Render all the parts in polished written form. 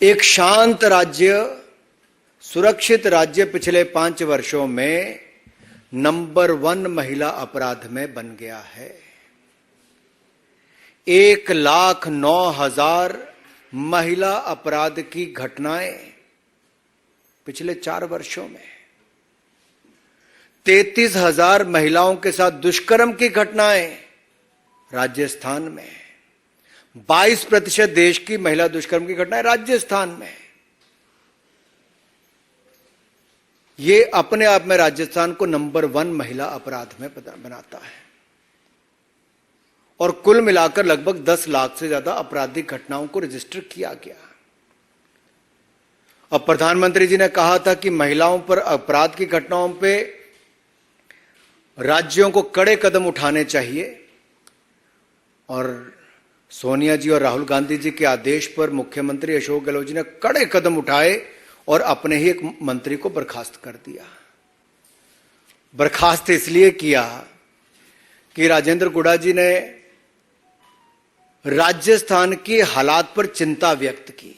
एक शांत राज्य, सुरक्षित राज्य पिछले 5 वर्षों में नंबर 1 महिला अपराध में बन गया है। 1,09,000 महिला अपराध की घटनाएं पिछले 4 वर्षों में, 33,000 महिलाओं के साथ दुष्कर्म की घटनाएं राजस्थान में, 22% देश की महिला दुष्कर्म की घटनाएं राजस्थान में। ये अपने आप में राजस्थान को नंबर 1 महिला अपराध में बनाता है और कुल मिलाकर लगभग 10 लाख से ज्यादा आपराधिक घटनाओं को रजिस्टर किया गया। अब प्रधानमंत्री जी ने कहा था कि महिलाओं पर अपराध की घटनाओं पे राज्यों को कड़े कदम उठाने चाहिए और सोनिया जी और राहुल गांधी जी के आदेश पर मुख्यमंत्री अशोक गहलोत जी ने कड़े कदम उठाए और अपने ही एक मंत्री को बर्खास्त कर दिया। बर्खास्त इसलिए किया कि राजेंद्र गुड़ा जी ने राजस्थान के हालात पर चिंता व्यक्त की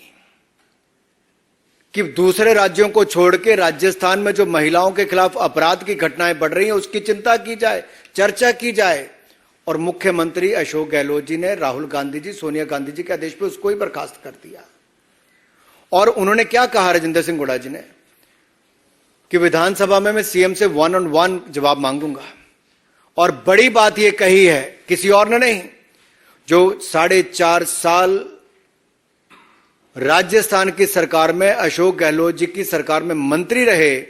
कि दूसरे राज्यों को छोड़ के राजस्थान में जो महिलाओं के खिलाफ अपराध की घटनाएं बढ़ रही हैं उसकी चिंता की जाए, चर्चा की जाए। और मुख्यमंत्री अशोक गहलोत जी ने राहुल गांधी जी, सोनिया गांधी जी के आदेश पर उसको ही बर्खास्त कर दिया। और उन्होंने क्या कहा राजेंद्र सिंह गुड़ा जी ने कि विधानसभा में मैं सीएम से 1-on-1 जवाब मांगूंगा। और बड़ी बात यह कही है, किसी और ने नहीं, जो 4.5 साल राजस्थान की सरकार में, अशोक गहलोत जी की सरकार में मंत्री रहे,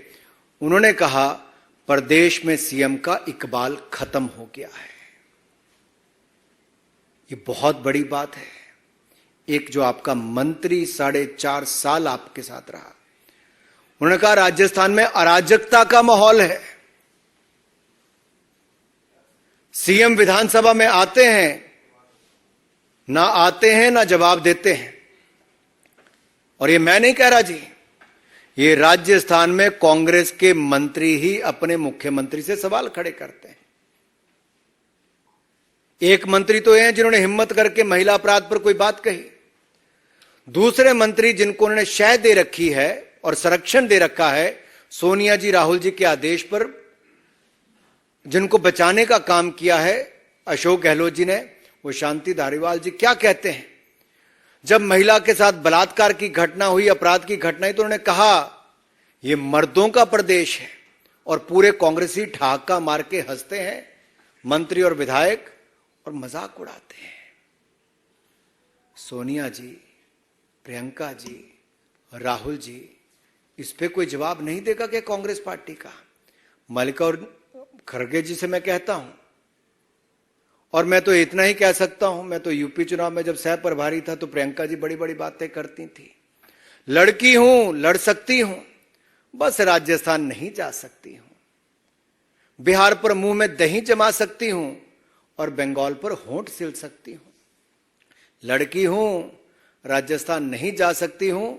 उन्होंने कहा प्रदेश में सीएम का इकबाल खत्म हो गया है। ये बहुत बड़ी बात है। एक जो आपका मंत्री 4.5 साल आपके साथ रहा, उन्होंने कहा राजस्थान में अराजकता का माहौल है, सीएम विधानसभा में आते हैं ना जवाब देते हैं। और ये मैं नहीं कह रहा जी, ये राजस्थान में कांग्रेस के मंत्री ही अपने मुख्यमंत्री से सवाल खड़े करते हैं। एक मंत्री तो हैं जिन्होंने हिम्मत करके महिला अपराध पर कोई बात कही, दूसरे मंत्री जिनको उन्होंने शह दे रखी है और संरक्षण दे रखा है सोनिया जी, राहुल जी के आदेश पर, जिनको बचाने का काम किया है अशोक गहलोत जी ने, वो शांति धारीवाल जी, क्या कहते हैं जब महिला के साथ बलात्कार की घटना हुई, अपराध की घटना हुई, तो उन्होंने कहा यह मर्दों का प्रदेश है। और पूरे कांग्रेसी ठहाका मार के हंसते हैं मंत्री और विधायक और मजाक उड़ाते हैं। सोनिया जी, प्रियंका जी, राहुल जी, इस पे कोई जवाब नहीं देगा क्या कांग्रेस पार्टी का? मल्लिका और खड़गे जी से मैं कहता हूं, और मैं तो इतना ही कह सकता हूं, मैं तो यूपी चुनाव में जब सह प्रभारी था तो प्रियंका जी बड़ी बड़ी बातें करती थी, लड़की हूं, लड़ सकती हूं, बस राजस्थान नहीं जा सकती हूं, बिहार पर मुंह में दही जमा सकती हूं और बंगाल पर होंठ सिल सकती हूं। लड़की हूं, राजस्थान नहीं जा सकती हूं,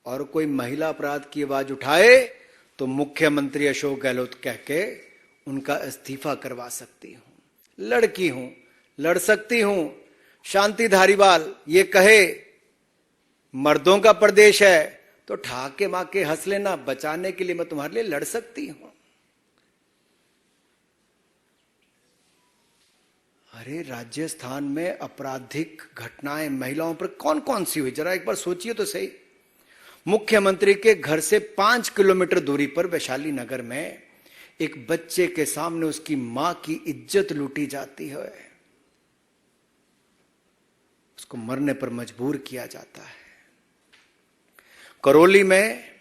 और कोई महिला अपराध की आवाज उठाए तो मुख्यमंत्री अशोक गहलोत कह के उनका इस्तीफा करवा सकती हूं। लड़की हूं, लड़ सकती हूं। शांति धारीवाल ये कहे मर्दों का प्रदेश है तो ठाके माके हंस लेना, बचाने के लिए मैं तुम्हारे लिए लड़ सकती हूं। अरे राजस्थान में आपराधिक घटनाएं महिलाओं पर कौन कौन सी हुई, जरा एक बार सोचिए तो सही। मुख्यमंत्री के घर से 5 किलोमीटर दूरी पर वैशाली नगर में एक बच्चे के सामने उसकी मां की इज्जत लूटी जाती है, उसको मरने पर मजबूर किया जाता है। करौली में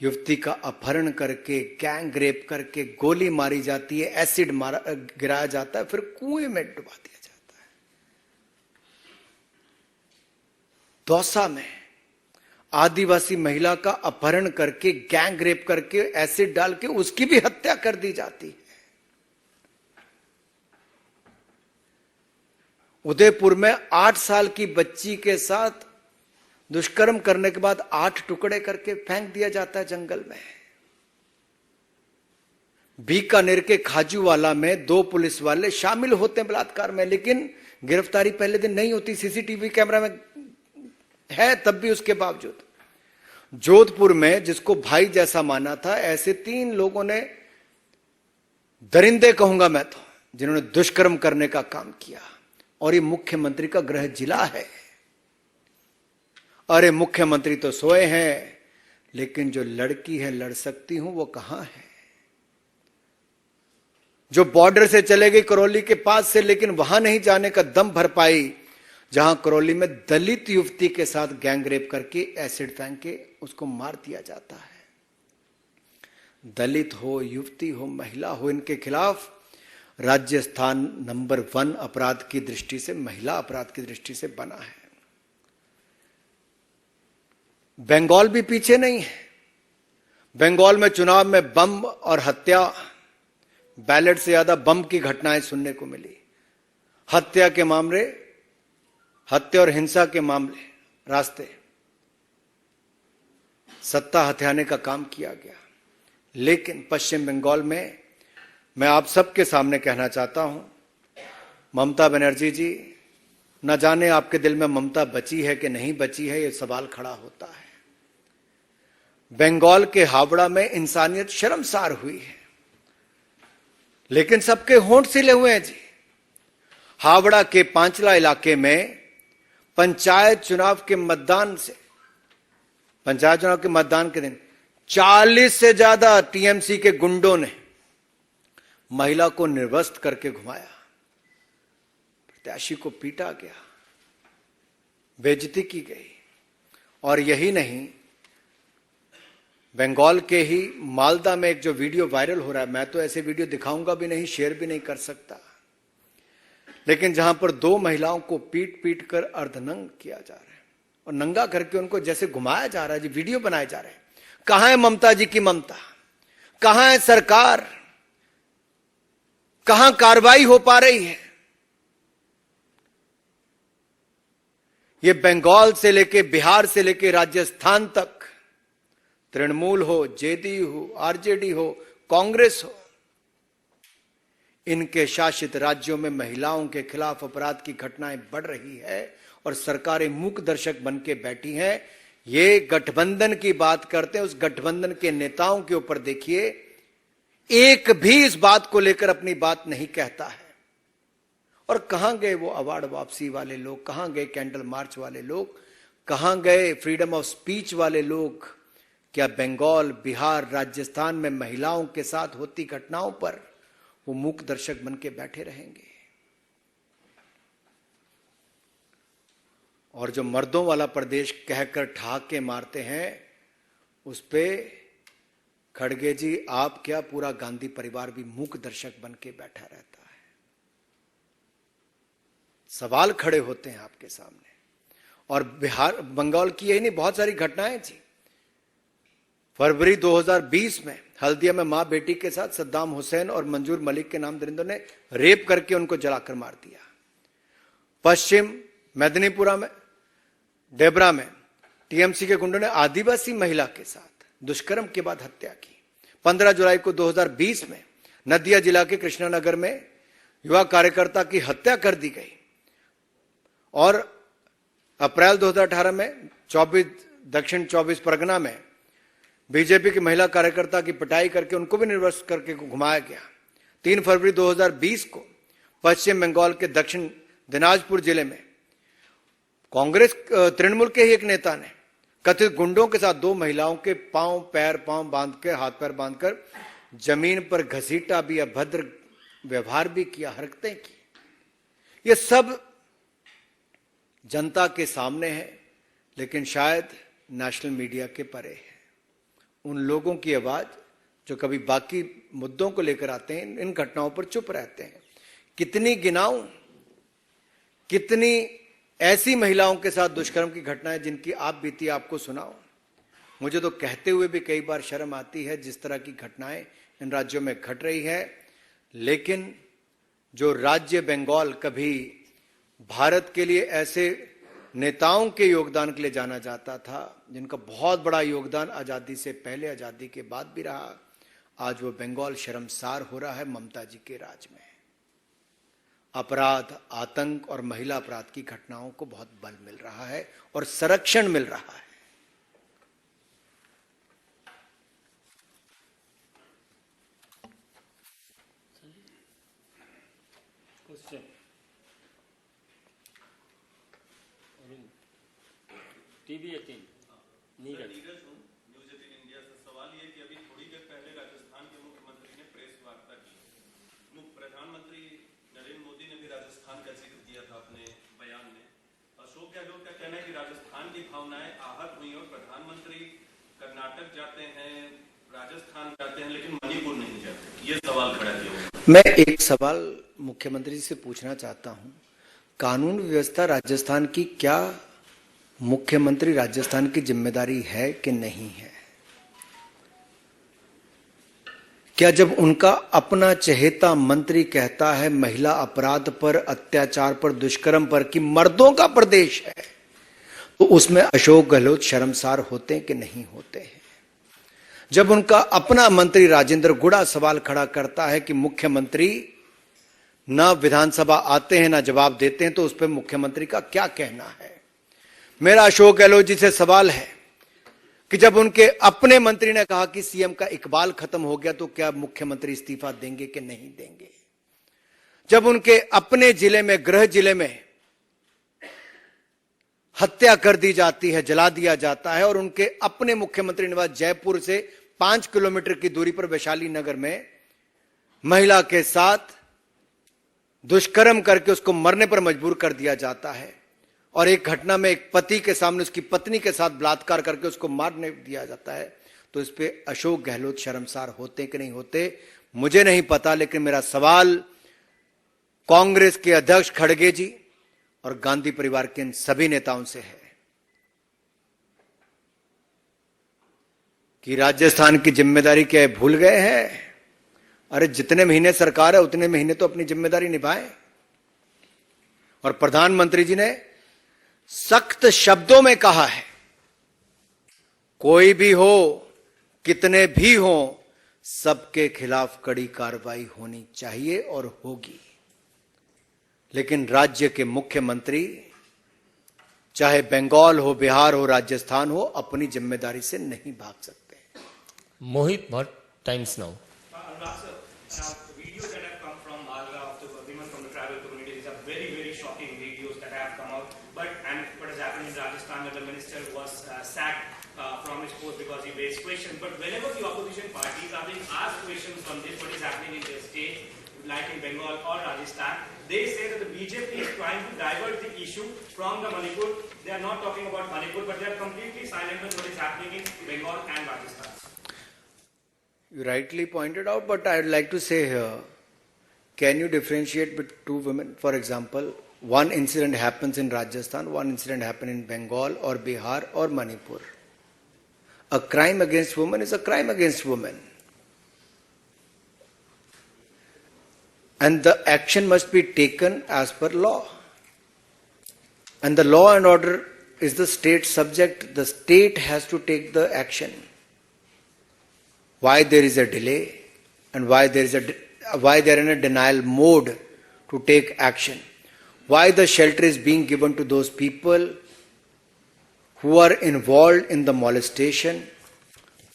युवती का अपहरण करके, गैंग रेप करके गोली मारी जाती है, एसिड गिराया जाता है, फिर कुएं में डुबा दिया जाता है। दौसा में आदिवासी महिला का अपहरण करके, गैंग रेप करके, एसिड डाल के उसकी भी हत्या कर दी जाती है। उदयपुर में 8 साल की बच्ची के साथ दुष्कर्म करने के बाद 8 टुकड़े करके फेंक दिया जाता है जंगल में। बीकानेर के खाजूवाला में 2 पुलिस वाले शामिल होते हैं बलात्कार में, लेकिन गिरफ्तारी पहले दिन नहीं होती, सीसीटीवी कैमरा में है तब भी उसके बावजूद जोधपुर में जिसको भाई जैसा माना था, ऐसे 3 लोगों ने, दरिंदे कहूंगा मैं तो, जिन्होंने दुष्कर्म करने का काम किया। और ये मुख्यमंत्री का गृह जिला है। अरे मुख्यमंत्री तो सोए हैं, लेकिन जो लड़की है लड़ सकती हूं वो कहां है? जो बॉर्डर से चले गई करौली के पास से, लेकिन वहां नहीं जाने का दम भर पाई जहां करौली में दलित युवती के साथ गैंग रेप करके एसिड फेंक के उसको मार दिया जाता है। दलित हो, युवती हो, महिला हो, इनके खिलाफ राजस्थान नंबर 1 अपराध की दृष्टि से, महिला अपराध की दृष्टि से बना है। बंगाल भी पीछे नहीं है। बंगाल में चुनाव में बम और हत्या, बैलेट से ज्यादा बम की घटनाएं सुनने को मिली। हत्या के मामले, हत्या और हिंसा के मामले, रास्ते सत्ता हथियाने का काम किया गया। लेकिन पश्चिम बंगाल में मैं आप सबके सामने कहना चाहता हूं, ममता बनर्जी जी, न जाने आपके दिल में ममता बची है कि नहीं बची है, यह सवाल खड़ा होता है। बंगाल के हावड़ा में इंसानियत शर्मसार हुई है, लेकिन सबके होंठ सिले हुए हैं जी। हावड़ा के पांचला इलाके में पंचायत चुनाव के मतदान के दिन 40 से ज्यादा टीएमसी के गुंडों ने महिला को निर्वस्त्र करके घुमाया। प्रत्याशी को पीटा गया, बेइज्जती की गई। और यही नहीं, बंगाल के ही मालदा में एक जो वीडियो वायरल हो रहा है, मैं तो ऐसे वीडियो दिखाऊंगा भी नहीं, शेयर भी नहीं कर सकता, लेकिन जहां पर 2 महिलाओं को पीट पीट कर अर्धनंग किया जा रहा है और नंगा करके उनको जैसे घुमाया जा रहा है जी, वीडियो बनाए जा रहे हैं। कहां है ममता जी की ममता? कहां है सरकार? कहां कार्रवाई हो पा रही है? ये बंगाल से लेके, बिहार से लेके राजस्थान तक, तृणमूल हो, जेडीयू हो, आरजेडी हो, कांग्रेस हो, इनके शासित राज्यों में महिलाओं के खिलाफ अपराध की घटनाएं बढ़ रही है और सरकारें मूक दर्शक बन के बैठी हैं। ये गठबंधन की बात करते हैं, उस गठबंधन के नेताओं के ऊपर देखिए, एक भी इस बात को लेकर अपनी बात नहीं कहता है। और कहां गए वो अवार्ड वापसी वाले लोग? कहां गए कैंडल मार्च वाले लोग? कहां गए फ्रीडम ऑफ स्पीच वाले लोग? क्या बंगाल, बिहार, राजस्थान में महिलाओं के साथ होती घटनाओं पर वो मूक दर्शक बन के बैठे रहेंगे? और जो मर्दों वाला प्रदेश कहकर ठहाके मारते हैं, उस पे खड़गे जी, आप क्या, पूरा गांधी परिवार भी मूक दर्शक बन के बैठा रहता है। सवाल खड़े होते हैं आपके सामने। और बिहार, बंगाल की यही नहीं, बहुत सारी घटनाएं थी। फरवरी 2020 में हल्दिया में मां बेटी के साथ सद्दाम हुसैन और मंजूर मलिक के नाम दरिंदों ने रेप करके उनको जलाकर मार दिया। पश्चिम मेदिनीपुरा में, डेबरा में टीएमसी के गुंडों ने आदिवासी महिला के साथ दुष्कर्म के बाद हत्या की। 15 जुलाई को 2020 में नदिया जिला के कृष्णानगर में युवा कार्यकर्ता की हत्या कर दी गई। और अप्रैल 2018 में दक्षिण 24 परगना में बीजेपी की महिला कार्यकर्ता की पिटाई करके उनको भी निर्वस्त्र करके घुमाया गया। 3 फरवरी 2020 को पश्चिम बंगाल के दक्षिण दिनाजपुर जिले में कांग्रेस तृणमूल के ही एक नेता ने कथित गुंडों के साथ 2 महिलाओं के पांव बांध के, हाथ पैर बांधकर जमीन पर घसीटा भी, अभद्र व्यवहार भी किया, हरकतें की। ये सब जनता के सामने है, लेकिन शायद नेशनल मीडिया के परे है। उन लोगों की आवाज जो कभी बाकी मुद्दों को लेकर आते हैं, इन घटनाओं पर चुप रहते हैं। कितनी गिनाऊं, कितनी ऐसी महिलाओं के साथ दुष्कर्म की घटनाएं जिनकी आप बीती आपको सुनाओ। मुझे तो कहते हुए भी कई बार शर्म आती है जिस तरह की घटनाएं इन राज्यों में घट रही है। लेकिन जो राज्य बंगाल कभी भारत के लिए ऐसे नेताओं के योगदान के लिए जाना जाता था, जिनका बहुत बड़ा योगदान आजादी से पहले, आजादी के बाद भी रहा, आज वो बंगाल शर्मसार हो रहा है ममता जी के राज में। अपराध, आतंक और महिला अपराध की घटनाओं को बहुत बल मिल रहा है और संरक्षण मिल रहा है। टीवी 18 नीरज न्यूज़ 18 इंडिया से सवाल ये कि अभी थोड़ी देर पहले राजस्थान के मुख्यमंत्री ने प्रेस वार्ता की। प्रधानमंत्री नरेंद्र मोदी ने भी राजस्थान का जिक्र किया था अपने बयान में। अशोक गहलोत का कहना है कि राजस्थान की भावनाएं आहत हुई और प्रधानमंत्री कर्नाटक जाते हैं, राजस्थान जाते हैं, लेकिन मणिपुर नहीं जाते। ये सवाल खड़ा किया। मैं एक सवाल मुख्यमंत्री से पूछना चाहता हूं, कानून व्यवस्था राजस्थान की क्या मुख्यमंत्री राजस्थान की जिम्मेदारी है कि नहीं है? क्या जब उनका अपना चहेता मंत्री कहता है महिला अपराध पर, अत्याचार पर, दुष्कर्म पर कि मर्दों का प्रदेश है, तो उसमें अशोक गहलोत शर्मसार होते हैं कि नहीं होते हैं? जब उनका अपना मंत्री राजेंद्र गुड़ा सवाल खड़ा करता है कि मुख्यमंत्री ना विधानसभा आते हैं ना जवाब देते हैं, तो उस पर मुख्यमंत्री का क्या कहना है? मेरा अशोक गहलोत जी से सवाल है कि जब उनके अपने मंत्री ने कहा कि सीएम का इकबाल खत्म हो गया, तो क्या मुख्यमंत्री इस्तीफा देंगे कि नहीं देंगे? जब उनके अपने जिले में, गृह जिले में हत्या कर दी जाती है, जला दिया जाता है, और उनके अपने मुख्यमंत्री निवास जयपुर से 5 किलोमीटर की दूरी पर वैशाली नगर में महिला के साथ दुष्कर्म करके उसको मरने पर मजबूर कर दिया जाता है, और एक घटना में एक पति के सामने उसकी पत्नी के साथ बलात्कार करके उसको मारने दिया जाता है, तो इस पे अशोक गहलोत शर्मसार होते कि नहीं होते मुझे नहीं पता। लेकिन मेरा सवाल कांग्रेस के अध्यक्ष खड़गे जी और गांधी परिवार के इन सभी नेताओं से है कि राजस्थान की जिम्मेदारी क्या भूल गए हैं? अरे जितने महीने सरकार है उतने महीने तो अपनी जिम्मेदारी निभाएं। और प्रधानमंत्री जी ने सख्त शब्दों में कहा है, कोई भी हो, कितने भी हो, सबके खिलाफ कड़ी कार्रवाई होनी चाहिए और होगी। लेकिन राज्य के मुख्यमंत्री, चाहे बंगाल हो, बिहार हो, राजस्थान हो, अपनी जिम्मेदारी से नहीं भाग सकते। Mohit Bhatt, Times Now. Videos that have come from Malga of the women from the tribal community, these are very, very shocking videos that have come out. But what has happened in Rajasthan, where the minister was sacked from his post because he raised questions. But whenever the opposition parties are being asked questions on this, what is happening in their state, like in Bengal or Rajasthan, they say that the BJP is trying to divert the issue from the Manipur. They are not talking about Manipur, but they are completely silent on what is happening in Bengal and Rajasthan. You rightly pointed out, but I would like to say here, can you differentiate between two women? For example, one incident happens in Rajasthan, one incident happens in Bengal or Bihar or Manipur. A crime against women is a crime against women. And the action must be taken as per law. And the law and order is the state subject. The state has to take the action. Why there is a delay and why they are in a denial mode to take action. Why the shelter is being given to those people who are involved in the molestation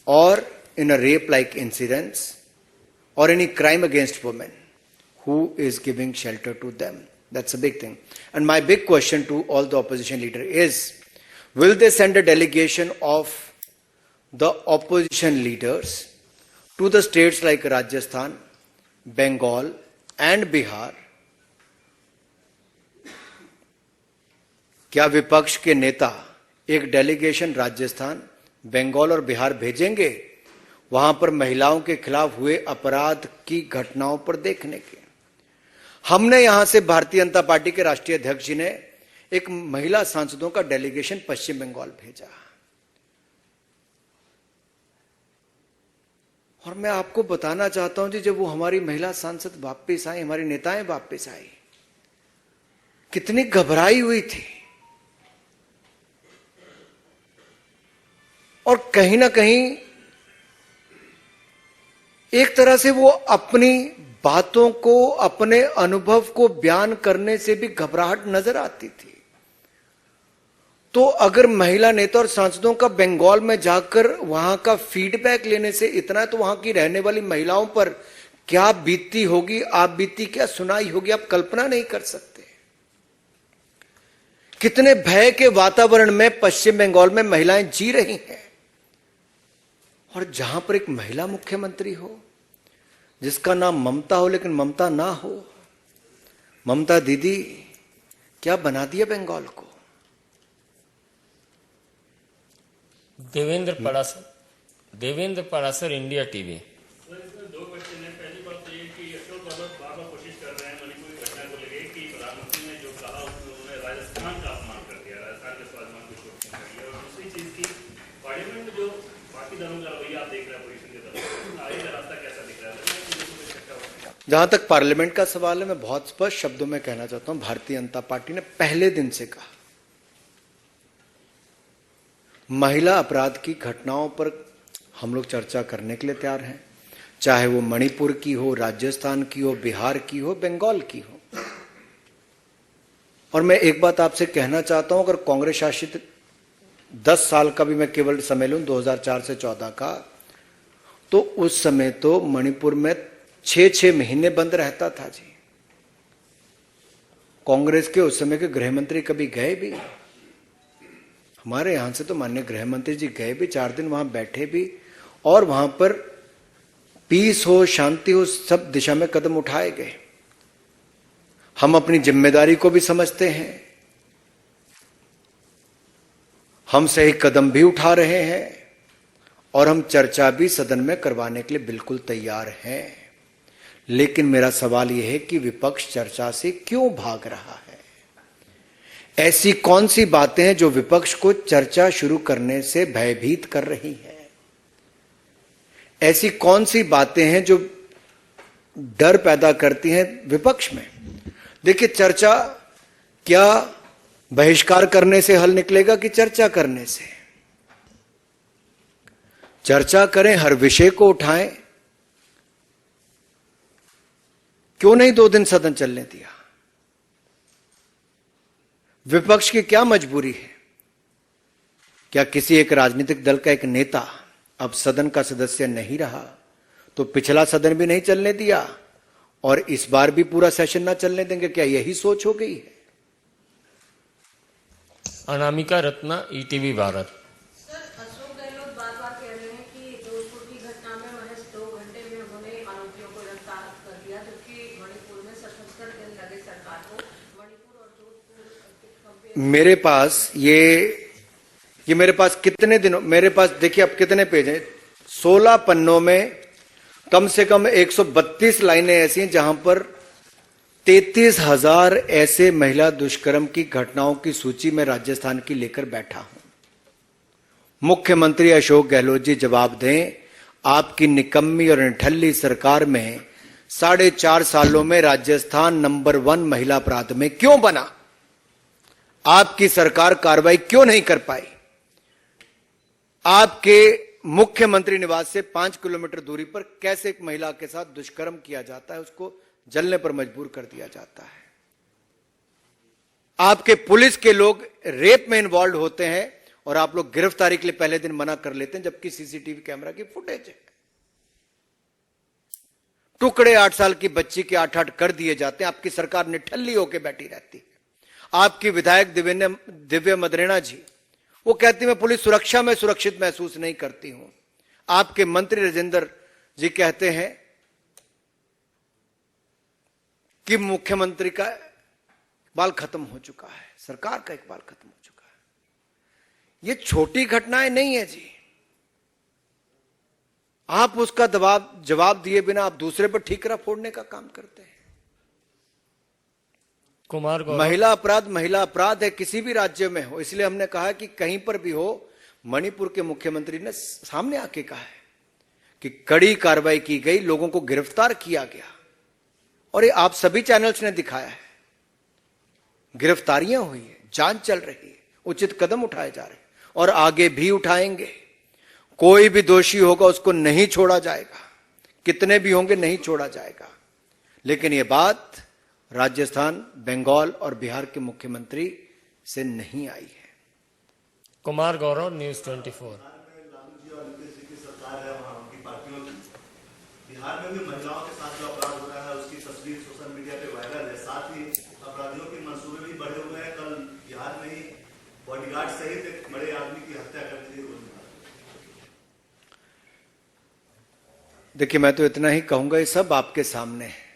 or in a rape-like incidents or any crime against women. Who is giving shelter to them? That's a big thing. And my big question to all the opposition leader is, will they send a delegation of the opposition leaders to the states like Rajasthan, Bengal and Bihar? क्या विपक्ष के नेता एक delegation Rajasthan, Bengal और बिहार भेजेंगे वहां पर महिलाओं के खिलाफ हुए अपराध की घटनाओं पर देखने के? हमने यहां से भारतीय जनता पार्टी के राष्ट्रीय अध्यक्ष जी ने एक महिला सांसदों का डेलीगेशन पश्चिम बंगाल भेजा, और मैं आपको बताना चाहता हूं जी, जब वो हमारी महिला सांसद वापस आई, हमारी नेताएं वापस आई, कितनी घबराई हुई थी, और कहीं ना कहीं एक तरह से वो अपनी बातों को, अपने अनुभव को बयान करने से भी घबराहट नजर आती थी। तो अगर महिला नेता और सांसदों का बंगाल में जाकर वहां का फीडबैक लेने से इतना है, तो वहां की रहने वाली महिलाओं पर क्या बीती होगी, आप बीती क्या सुनाई होगी, आप कल्पना नहीं कर सकते। कितने भय के वातावरण में पश्चिम बंगाल में महिलाएं जी रही हैं। और जहां पर एक महिला मुख्यमंत्री हो जिसका नाम ममता हो, लेकिन ममता ना हो। ममता दीदी क्या बना दिया बंगाल को। Devendra Parashar, India TV. Sir, इसमें दो क्वेश्चन है। पहली बात तो ये कि अशोक गहलोत बार-बार कोशिश कर रहे हैं मणिपुर की घटना को लेके कि प्रधानमंत्री ने जो कहा उन्होंने राजस्थान का अपमान कर दिया, राजस्थान के स्वाभिमान को चोट पहुंचाई। और दूसरी चीज की पार्लियामेंट में जो बाकी दलों का रवैया आप देख रहे हैं अपोजिशन के तरफ, आगे का रास्ता कैसा दिख रहा है? जहां तक पार्लियामेंट का सवाल है, मैं बहुत स्पष्ट शब्दों में कहना चाहता हूं, भारतीय जनता पार्टी ने पहले दिन से कहा महिला अपराध की घटनाओं पर हम लोग चर्चा करने के लिए तैयार हैं, चाहे वो मणिपुर की हो, राजस्थान की हो, बिहार की हो, बंगाल की हो। और मैं एक बात आपसे कहना चाहता हूं, अगर कांग्रेस शासित 10 साल का भी मैं केवल समय लूं, 2004 से 14 का, तो उस समय तो मणिपुर में 6-6 महीने बंद रहता था जी। कांग्रेस के उस समय के गृह मंत्री कभी गए भी? हमारे यहां से तो माननीय गृह मंत्री जी गए भी, 4 दिन वहां बैठे भी, और वहां पर पीस हो, शांति हो, सब दिशा में कदम उठाए गए। हम अपनी जिम्मेदारी को भी समझते हैं, हम सही कदम भी उठा रहे हैं, और हम चर्चा भी सदन में करवाने के लिए बिल्कुल तैयार हैं। लेकिन मेरा सवाल यह है कि विपक्ष चर्चा से क्यों भाग रहा है? ऐसी कौन सी बातें हैं जो विपक्ष को चर्चा शुरू करने से भयभीत कर रही है? ऐसी कौन सी बातें हैं जो डर पैदा करती हैं विपक्ष में? देखिए, चर्चा क्या बहिष्कार करने से हल निकलेगा कि चर्चा करने से? चर्चा करें, हर विषय को उठाएं। क्यों नहीं 2 दिन सदन चलने दिया? विपक्ष की क्या मजबूरी है? क्या किसी एक राजनीतिक दल का एक नेता अब सदन का सदस्य नहीं रहा तो पिछला सदन भी नहीं चलने दिया और इस बार भी पूरा सेशन ना चलने देंगे? क्या यही सोच हो गई है? अनामिका रत्ना, ईटीवी भारत। सर, अशोक गहलोत बार-बार कह रहे हैं कि जोधपुर की घटना में महज 2 घंटे में उन्होंने आरोपियों को गिरफ्तार कर दिया, जबकि मणिपुर में 77 दिन लगे सरकार को। मणिपुर और जोधपुर मेरे पास ये मेरे पास कितने दिनों, मेरे पास देखिए अब कितने पेज हैं, 16 पन्नों में कम से कम 132 लाइनें ऐसी हैं जहां पर 33,000 ऐसे महिला दुष्कर्म की घटनाओं की सूची में राजस्थान की लेकर बैठा हूं। मुख्यमंत्री अशोक गहलोत जी जवाब दें, आपकी निकम्मी और निठल्ली सरकार में 4.5 सालों में राजस्थान नंबर 1 महिला अपराध में क्यों बना? आपकी सरकार कार्रवाई क्यों नहीं कर पाई? आपके मुख्यमंत्री निवास से 5 किलोमीटर दूरी पर कैसे एक महिला के साथ दुष्कर्म किया जाता है, उसको जलने पर मजबूर कर दिया जाता है? आपके पुलिस के लोग रेप में इन्वॉल्व होते हैं और आप लोग गिरफ्तारी के लिए पहले दिन मना कर लेते हैं, जबकि सीसीटीवी कैमरा की फुटेज है। टुकड़े 8 साल की बच्ची के 8-8 कर दिए जाते हैं, आपकी सरकार निठल्ली होकर बैठी रहती है। आपकी विधायक दिव्या मदरेना जी, वो कहती मैं पुलिस सुरक्षा में सुरक्षित महसूस नहीं करती हूं। आपके मंत्री राजेंद्र जी कहते हैं कि मुख्यमंत्री का बाल खत्म हो चुका है, सरकार का इकबाल खत्म हो चुका है। ये छोटी घटनाएं नहीं है जी। आप उसका जवाब दिए बिना आप दूसरे पर ठीकरा फोड़ने का काम करते हैं। कुमार गौरव। महिला अपराध है, किसी भी राज्य में हो। इसलिए हमने कहा कि कहीं पर भी हो, मणिपुर के मुख्यमंत्री ने सामने आके कहा है कि कड़ी कार्रवाई की गई, लोगों को गिरफ्तार किया गया, और ये आप सभी चैनल्स ने दिखाया है। गिरफ्तारियां हुई है, जांच चल रही है, उचित कदम उठाए जा रहे हैं और आगे भी उठाएंगे। कोई भी दोषी होगा उसको नहीं छोड़ा जाएगा, कितने भी होंगे नहीं छोड़ा जाएगा। लेकिन ये बात राजस्थान, बंगाल और बिहार के मुख्यमंत्री से नहीं आई है। कुमार गौरव, न्यूज 24। लालू जी और नीतीश जी की सरकार है, वहाँ उनकी पार्टियों में बिहार में भी महिलाओं के साथ जो अपराध हो रहा है उसकी तस्वीर सोशल मीडिया पे वायरल है। साथ ही अपराधियों के मंसूबे भी बढ़े हुए हैं। कल बिहार में ही बॉडीगार्ड सहित एक बड़े आदमी की हत्या कर दी गई। देखिए, मैं तो इतना ही कहूंगा, ये सब आपके सामने है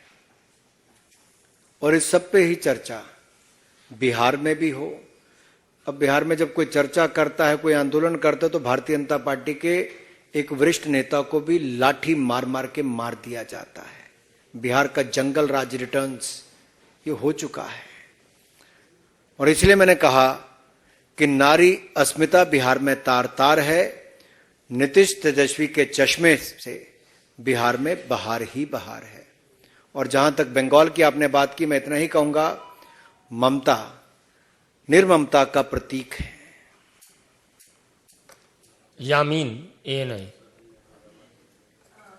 और इस सब पे ही चर्चा बिहार में भी हो। अब बिहार में जब कोई चर्चा करता है, कोई आंदोलन करता है, तो भारतीय जनता पार्टी के एक वरिष्ठ नेता को भी लाठी मार मार के मार दिया जाता है। बिहार का जंगल राज रिटर्न्स ये हो चुका है और इसलिए मैंने कहा कि नारी अस्मिता बिहार में तार तार है। नीतीश तेजस्वी के चश्मे से बिहार में बहार ही बहार है। और जहां तक बंगाल की आपने बात की, मैं इतना ही कहूंगा, ममता निर्ममता का प्रतीक है। यामीन, ANI।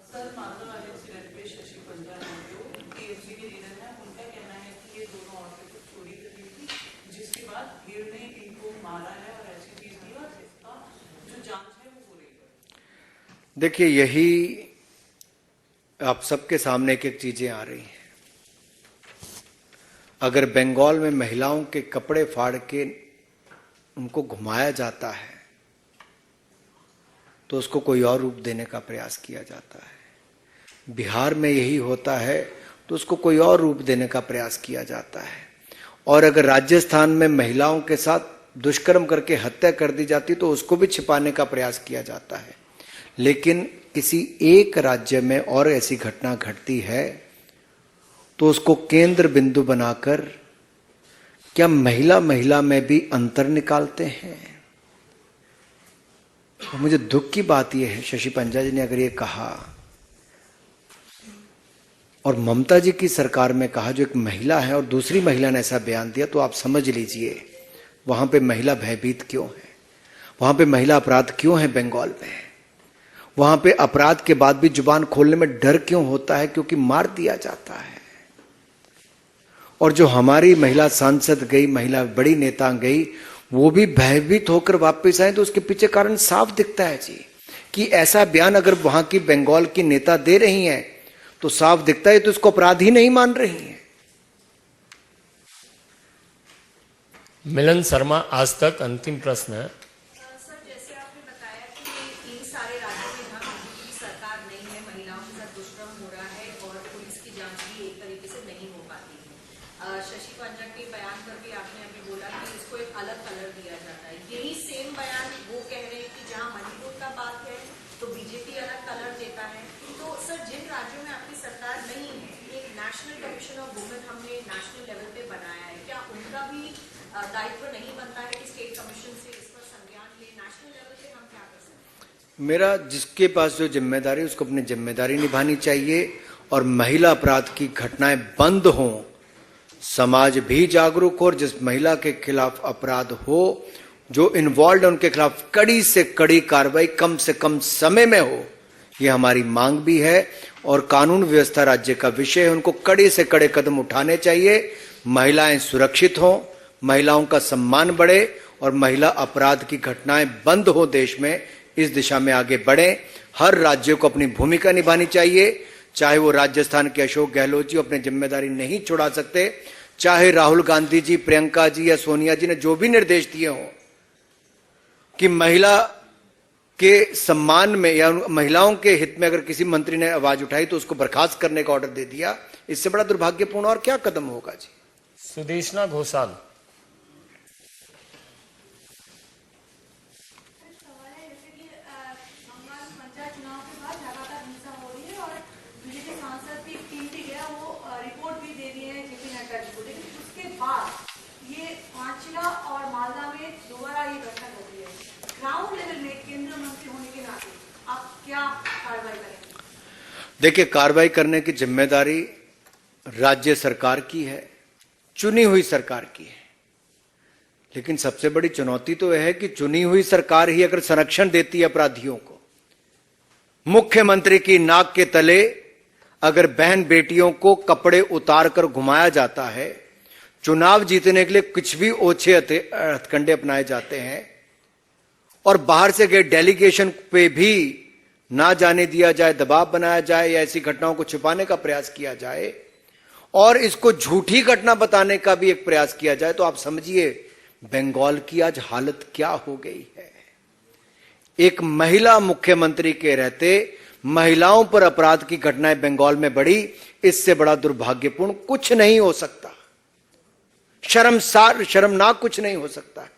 सर, माधव एक्सीडेंट पे शशि पंजा हैं जो TFC के लीडर हैं, उनका कहना है कि ये दोनों औरतें कुछ चोरी कर रही थी, जिसके बाद भीड़ ने इनको मारा है और ऐसी चीज की और इसका जो जांच है वो हो रही है। देखिए, यही आप सबके सामने एक चीजें आ रही हैं। अगर बंगाल में महिलाओं के कपड़े फाड़ के उनको घुमाया जाता है तो उसको कोई और रूप देने का प्रयास किया जाता है। बिहार में यही होता है तो उसको कोई और रूप देने का प्रयास किया जाता है। और अगर राजस्थान में महिलाओं के साथ दुष्कर्म करके हत्या कर दी जाती तो उसको भी छिपाने का प्रयास किया जाता है। लेकिन किसी एक राज्य में और ऐसी घटना घटती है तो उसको केंद्र बिंदु बनाकर क्या महिला महिला में भी अंतर निकालते हैं। तो मुझे दुख की बात यह है, शशि पंजा जी ने अगर ये कहा और ममता जी की सरकार में कहा, जो एक महिला है और दूसरी महिला ने ऐसा बयान दिया, तो आप समझ लीजिए वहां पे महिला भयभीत क्यों है, वहां पे महिला अपराध क्यों है बंगाल में। वहां पे अपराध के बाद भी जुबान खोलने में डर क्यों होता है, क्योंकि मार दिया जाता है। और जो हमारी महिला सांसद गई, महिला बड़ी नेता गई, वो भी भयभीत होकर वापस आए, तो उसके पीछे कारण साफ दिखता है जी, कि ऐसा बयान अगर वहां की बंगाल की नेता दे रही हैं तो साफ दिखता है तो इसको अपराध ही नहीं मान रही हैं। मिलन शर्मा, आज तक। अंतिम प्रश्न है। सर, जैसे आपने बताया कि इन सारे राज्यों में जहाँ बीजेपी की सरकार नहीं है, महिलाओं के साथ दुष्कर्म हो रहा है और पुलिस की जांच भी एक तरीके से नहीं हो पाती है। शशि पंजा के बयान पर भी आपने अभी बोला कि इसको एक अलग कलर दिया जाता है। यही सेम बयान वो कह रहे हैं कि जहाँ मणिपुर का बात है तो बीजेपी अलग कलर देता है। तो सर, जिन राज्यों में आपकी सरकार नहीं है, एक नेशनल कमीशन ऑफ वुमेन हमने नेशनल लेवल पे बनाया है, क्या उनका भी दायित्व नहीं बनता है कि स्टेट कमीशन से इस पर संज्ञान ले? नेशनल लेवल पे हम क्या कर सकते हैं? मेरा जिसके पास जो जिम्मेदारी है उसको अपनी जिम्मेदारी निभानी चाहिए और महिला अपराध की घटनाएं बंद हों, समाज भी जागरूक हो और जिस महिला के खिलाफ अपराध हो, जो इन्वॉल्व है उनके खिलाफ कड़ी से कड़ी कार्रवाई कम से कम समय में हो, ये हमारी मांग भी है और कानून व्यवस्था राज्य का विषय है। उनको कड़े से कड़े कदम उठाने चाहिए, महिलाएं सुरक्षित हों, महिलाओं का सम्मान बढ़े और महिला अपराध की घटनाएं बंद हो देश में। इस दिशा में आगे बढ़े। हर राज्य को अपनी भूमिका निभानी चाहिए। चाहे वो राजस्थान के अशोक गहलोत जी अपनी जिम्मेदारी नहीं छुड़ा सकते, चाहे राहुल गांधी जी, प्रियंका जी या सोनिया जी ने जो भी निर्देश दिए हों कि महिला के सम्मान में या महिलाओं के हित में अगर किसी मंत्री ने आवाज उठाई तो उसको बर्खास्त करने का ऑर्डर दे दिया, इससे बड़ा दुर्भाग्यपूर्ण और क्या कदम होगा जी। सुदेशना घोषाल। देखिए, कार्रवाई करने की जिम्मेदारी राज्य सरकार की है, चुनी हुई सरकार की है। लेकिन सबसे बड़ी चुनौती तो यह है कि चुनी हुई सरकार ही अगर संरक्षण देती है अपराधियों को, मुख्यमंत्री की नाक के तले अगर बहन बेटियों को कपड़े उतार कर घुमाया जाता है, चुनाव जीतने के लिए कुछ भी ओछे हथकंडे अपनाए जाते हैं, और बाहर से गए डेलीगेशन पे भी ना जाने दिया जाए, दबाव बनाया जाए या ऐसी घटनाओं को छिपाने का प्रयास किया जाए और इसको झूठी घटना बताने का भी एक प्रयास किया जाए, तो आप समझिए बंगाल की आज हालत क्या हो गई है। एक महिला मुख्यमंत्री के रहते महिलाओं पर अपराध की घटनाएं बंगाल में बढ़ी, इससे बड़ा दुर्भाग्यपूर्ण कुछ नहीं हो सकता, शर्मनाक कुछ नहीं हो सकता।